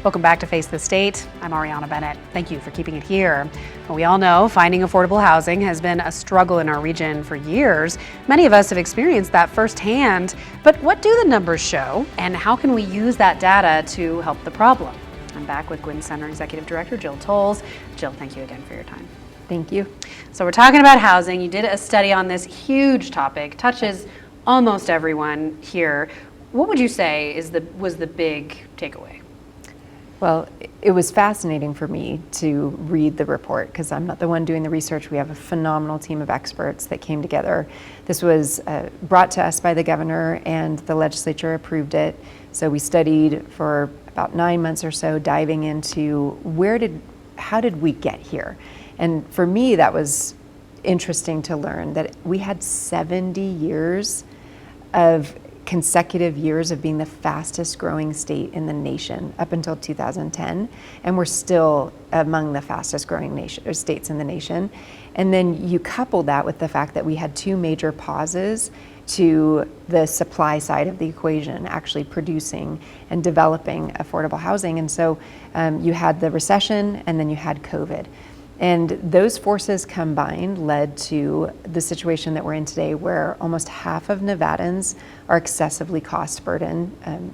Welcome back to Face the State. I'm Arianna Bennett. Thank you for keeping it here. We all know finding affordable housing has been a struggle in our region for years. Many of us have experienced that firsthand. But what do the numbers show, and how can we use that data to help the problem? I'm back with Guinn Center Executive Director Jill Tolles. Jill, thank you again for your time. Thank you. So we're talking about housing. You did a study on this huge topic, touches almost everyone here. What would you say was the big takeaway? Well, it was fascinating for me to read the report because I'm not the one doing the research. We have a phenomenal team of experts that came together. This was brought to us by the governor and the legislature approved it. So we studied for about 9 months or so, diving into how did we get here? And for me, that was interesting to learn that we had 70 years of consecutive years of being the fastest growing state in the nation up until 2010, and we're still among the fastest growing states in the nation. And then you couple that with the fact that we had two major pauses to the supply side of the equation, actually producing and developing affordable housing. And so you had the recession and then you had COVID. And those forces combined led to the situation that we're in today, where almost half of Nevadans are excessively cost burdened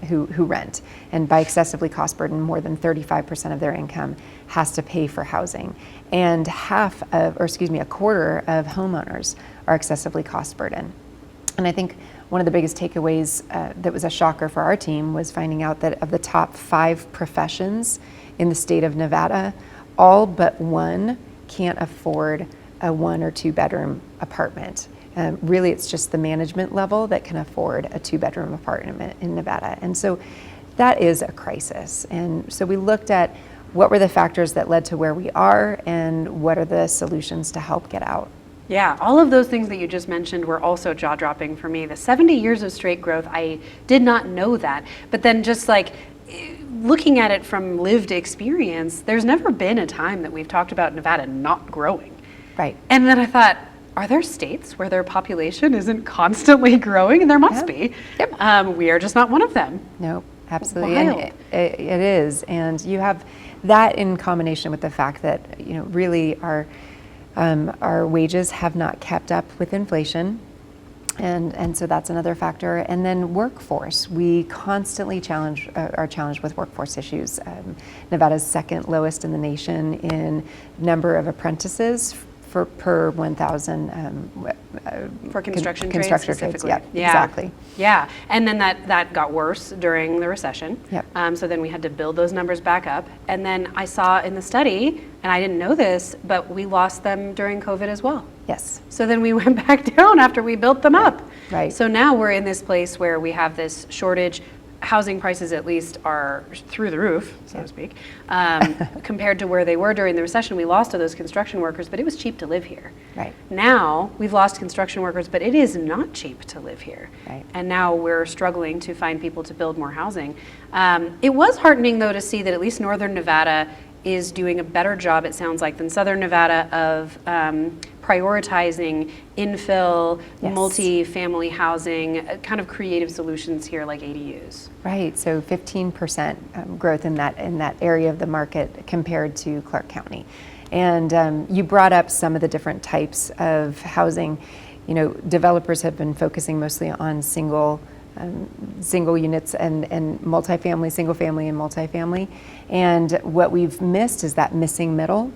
who rent. And by excessively cost burdened, more than 35% of their income has to pay for housing. And a quarter of homeowners are excessively cost burdened. And I think one of the biggest takeaways that was a shocker for our team was finding out that of the top 5 professions in the state of Nevada, all but one can't afford a 1 or 2 bedroom apartment. Really, it's just the management level that can afford a 2-bedroom apartment in Nevada. And so that is a crisis. And so we looked at what were the factors that led to where we are and what are the solutions to help get out. Yeah, all of those things that you just mentioned were also jaw-dropping for me. The 70 years of straight growth, I did not know that. But then just like looking at it from lived experience, there's never been a time that we've talked about Nevada not growing. Right. And then I thought, are there states where their population isn't constantly growing? And there must be. Yep. We are just not one of them. No, absolutely. Wild. And it is. And you have that in combination with the fact that, really our wages have not kept up with inflation. And so that's another factor. And then workforce. We constantly are challenged with workforce issues. Nevada's second lowest in the nation in number of apprentices per 1,000 for construction trades specifically. Yeah, exactly. Yeah, and then that got worse during the recession. Yep. So then we had to build those numbers back up. And then I saw in the study, and I didn't know this, but we lost them during COVID as well. Yes. So then we went back down after we built them up. Right. So now we're in this place where we have this shortage. Housing prices at least are through the roof, so to speak, compared to where they were during the recession. We lost all those construction workers, but it was cheap to live here. Right. Now we've lost construction workers, but it is not cheap to live here. Right. And now we're struggling to find people to build more housing. It was heartening, though, to see that at least Northern Nevada is doing a better job, it sounds like, than Southern Nevada of prioritizing infill, Yes. multi-family housing, kind of creative solutions here like ADUs. Right, so 15% growth in that area of the market compared to Clark County. And you brought up some of the different types of housing. Developers have been focusing mostly on single units and multifamily, single family and multifamily. And what we've missed is that missing middle,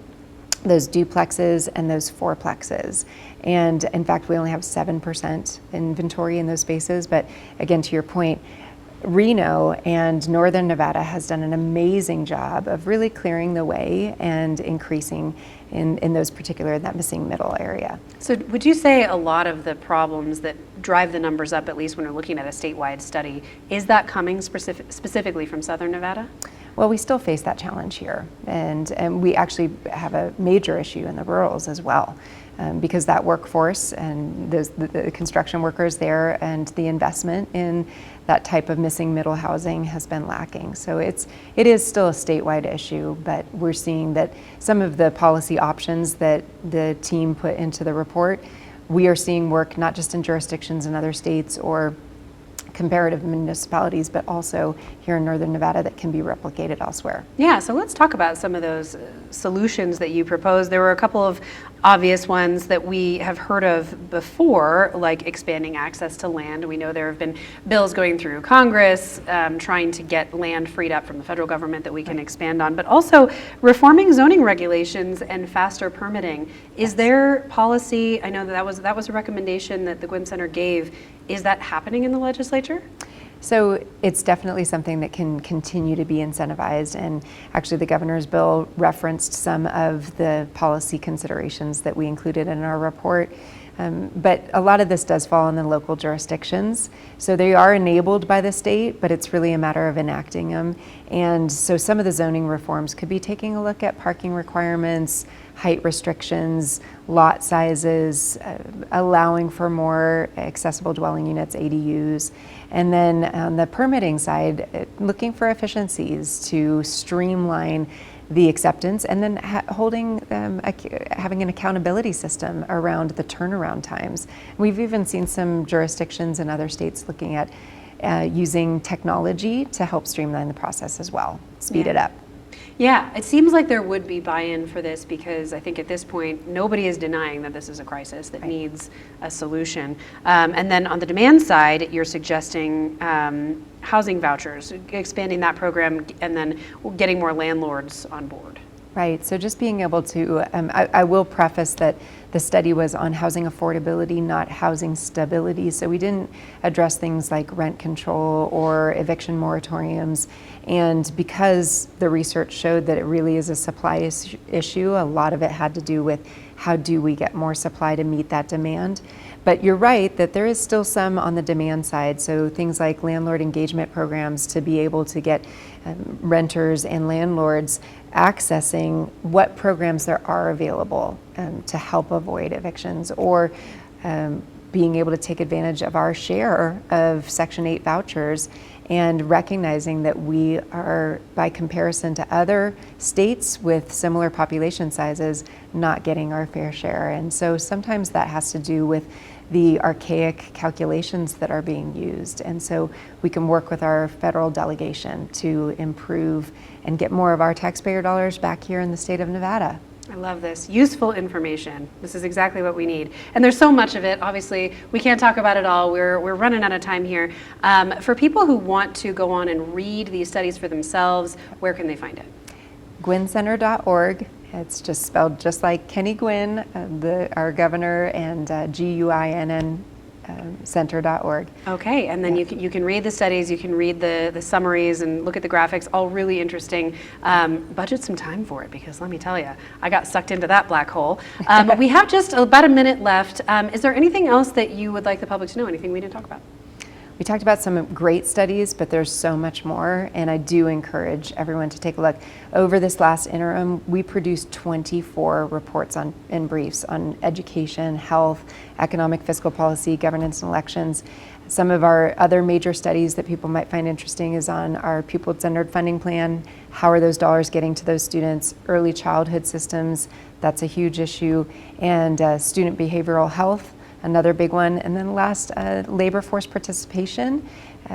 those duplexes and those fourplexes. And in fact, we only have 7% inventory in those spaces. But again, to your point, Reno and Northern Nevada has done an amazing job of really clearing the way and increasing in those particular, that missing middle area. So would you say a lot of the problems that drive the numbers up, at least when we're looking at a statewide study, is that coming specifically from Southern Nevada? Well, we still face that challenge here, and we actually have a major issue in the rurals as well, because that workforce and the construction workers there and the investment in that type of missing middle housing has been lacking. So it is still a statewide issue, but we're seeing that some of the policy options that the team put into the report, we are seeing work not just in jurisdictions in other states or comparative municipalities, but also here in Northern Nevada that can be replicated elsewhere. Yeah, so let's talk about some of those solutions that you proposed. There were a couple of obvious ones that we have heard of before, like expanding access to land. We know there have been bills going through Congress trying to get land freed up from the federal government that we can expand on, but also reforming zoning regulations and faster permitting. Is there policy? I know that was a recommendation that the Guinn Center gave. Is that happening in the legislature? So it's definitely something that can continue to be incentivized, and actually the governor's bill referenced some of the policy considerations that we included in our report. But a lot of this does fall in the local jurisdictions. So they are enabled by the state, but it's really a matter of enacting them. And so some of the zoning reforms could be taking a look at parking requirements, height restrictions, lot sizes, allowing for more accessible dwelling units, ADUs. And then on the permitting side, looking for efficiencies to streamline the acceptance, and then having an accountability system around the turnaround times. We've even seen some jurisdictions in other states looking at using technology to help streamline the process as well, speed it up. Yeah, it seems like there would be buy-in for this, because I think at this point, nobody is denying that this is a crisis that needs a solution. And then on the demand side, you're suggesting housing vouchers, expanding that program, and then getting more landlords on board. Right, so just being able to, I will preface that the study was on housing affordability, not housing stability. So we didn't address things like rent control or eviction moratoriums. And because the research showed that it really is a supply issue, a lot of it had to do with how do we get more supply to meet that demand. But you're right that there is still some on the demand side. So things like landlord engagement programs to be able to get renters and landlords accessing what programs there are available to help avoid evictions, or being able to take advantage of our share of Section 8 vouchers, and recognizing that we are, by comparison to other states with similar population sizes, not getting our fair share. And so sometimes that has to do with the archaic calculations that are being used. And so we can work with our federal delegation to improve and get more of our taxpayer dollars back here in the state of Nevada. I love this. Useful information. This is exactly what we need. And there's so much of it. Obviously, we can't talk about it all. We're running out of time here. For people who want to go on and read these studies for themselves, where can they find it? GuinnCenter.org. It's just spelled just like Kenny Guinn, our governor, and Guinn center.org. Okay, and then you can read the studies, you can read the summaries and look at the graphics, all really interesting. Budget some time for it, because let me tell you, I got sucked into that black hole. But we have just about a minute left. Is there anything else that you would like the public to know, anything we didn't talk about? We talked about some great studies, but there's so much more, and I do encourage everyone to take a look. Over this last interim, we produced 24 reports and briefs on education, health, economic fiscal policy, governance and elections. Some of our other major studies that people might find interesting is on our pupil-centered funding plan. How are those dollars getting to those students? Early childhood systems, that's a huge issue. And student behavioral health, another big one. And then last, labor force participation.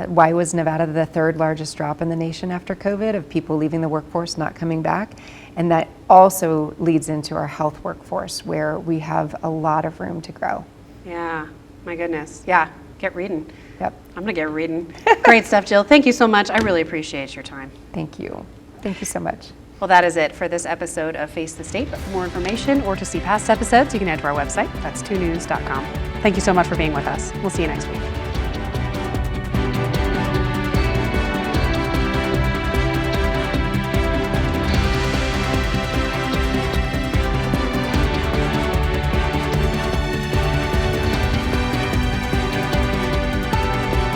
Why was Nevada the third largest drop in the nation after COVID of people leaving the workforce, not coming back? And that also leads into our health workforce, where we have a lot of room to grow. Yeah, my goodness. Yeah, get reading. Yep. I'm gonna get reading. Great stuff, Jill. Thank you so much. I really appreciate your time. Thank you. Thank you so much. Well, that is it for this episode of Face the State. But for more information or to see past episodes, you can head to our website. That's 2news.com. Thank you so much for being with us. We'll see you next week.